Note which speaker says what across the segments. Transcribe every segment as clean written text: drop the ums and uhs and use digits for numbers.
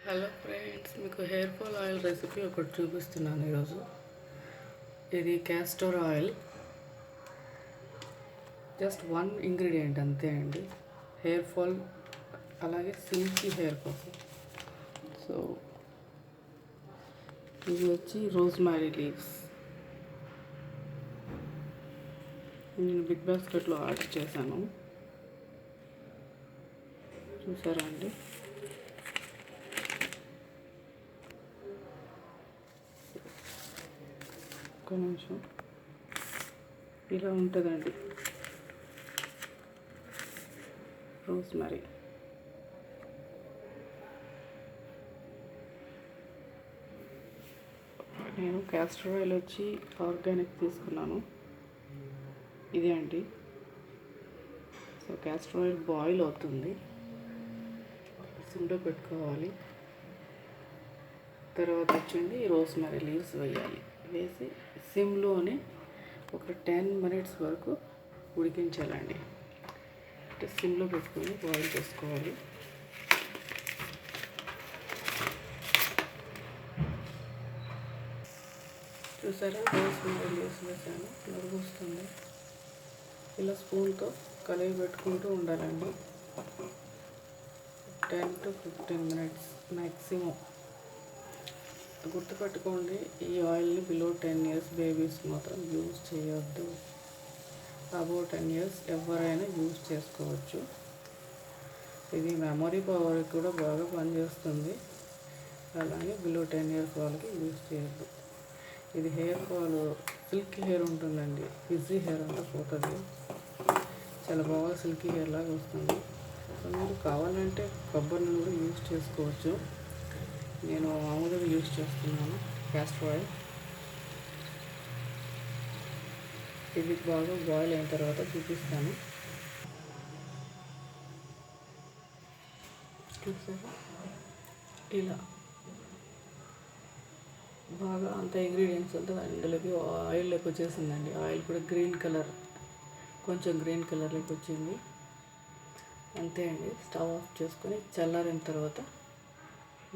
Speaker 1: Hello friends, మీకు hair fall oil recipe ఒకటి చూపిస్తున్నాను ఈరోజు. ఇది castor oil, just one ingredient అంతే అండి. హెయిర్ ఫాల్ అలాగే సిల్కీ హెయిర్ కోసం. సో ఇది వచ్చి రోజ్మారీ లీవ్స్. నేను బిగ్ బాస్కెట్లో ఆర్డర్ చేశాను, చూసారా అండి. ఒక నిమిషం, ఇలా ఉంటుందండి రోజ్మరీ. నేను క్యాస్టర్ ఆయిల్ వచ్చి ఆర్గానిక్ తీసుకున్నాను, ఇదే అండి. సో క్యాస్టర్ ఆయిల్ బాయిల్ అవుతుంది, సిమ్లో పెట్టుకోవాలి. తర్వాత వచ్చింది రోజ్మరీ లీవ్స్ వేయాలి. వేసి సిమ్లోనే ఒక 10 minutes వరకు ఉడికించాలండి. అంటే సిమ్లో పెట్టుకొని బాయిల్ చేసుకోవాలి. చూసారా, రోజ్మరీ లీవ్స్ వేసాను, నలుగు వస్తుంది. ఇలా స్పూన్తో కలిగి పెట్టుకుంటూ ఉండాలండి. 10 to 15 minutes మ్యాక్సిమం. గుర్తుపెట్టుకోండి, ఈ ఆయిల్ని బిలో 10 years బేబీస్ మాత్రం యూజ్ చేయొద్దు. అబౌట్ 10 years ఎవరైనా యూజ్ చేసుకోవచ్చు. ఇది మెమరీ పవర్ కూడా బాగా పనిచేస్తుంది. అలాగే బిలో 10 years వాళ్ళకి యూజ్ చేయొద్దు. ఇది హెయిర్ ఫాల్, సిల్కీ హెయిర్ ఉంటుందండి, ఫిజీ హెయిర్ అంతా పోతుంది. చాలా బాగా సిల్కీ హెయిర్ లాగా వస్తుంది. మీరు కావాలంటే కొబ్బరి నూనె కూడా యూజ్ చేసుకోవచ్చు. నేను మామూలుగా యూజ్ చేస్తున్నాను క్యాస్టర్ ఆయిల్. ఇది బాగా బాయిల్ అయిన తర్వాత చూపిస్తాను. చూసారా, ఇలా బాగా అంత ఇంగ్రీడియంట్స్ అంతా అందులోకి ఆయిల్లోకి వచ్చేసిందండి. ఆయిల్ కూడా గ్రీన్ కలర్, కొంచెం గ్రీన్ కలర్లోకి వచ్చింది. అంతే అండి. స్టవ్ ఆఫ్ చేసుకొని చల్లారిన తర్వాత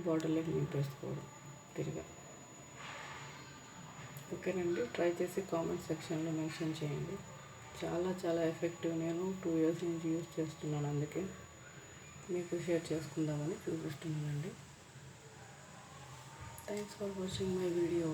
Speaker 1: బాటిల్లోకి నింపేసుకోవడం తిరిగా. ఓకేనండి, ట్రై చేసి కామెంట్ సెక్షన్లో మెన్షన్ చేయండి. చాలా ఎఫెక్టివ్. నేను 2 years నుంచి యూజ్ చేస్తున్నాను, అందుకే మీకు షేర్ చేసుకుందామని చూపిస్తున్నానండి. Thanks for watching my video.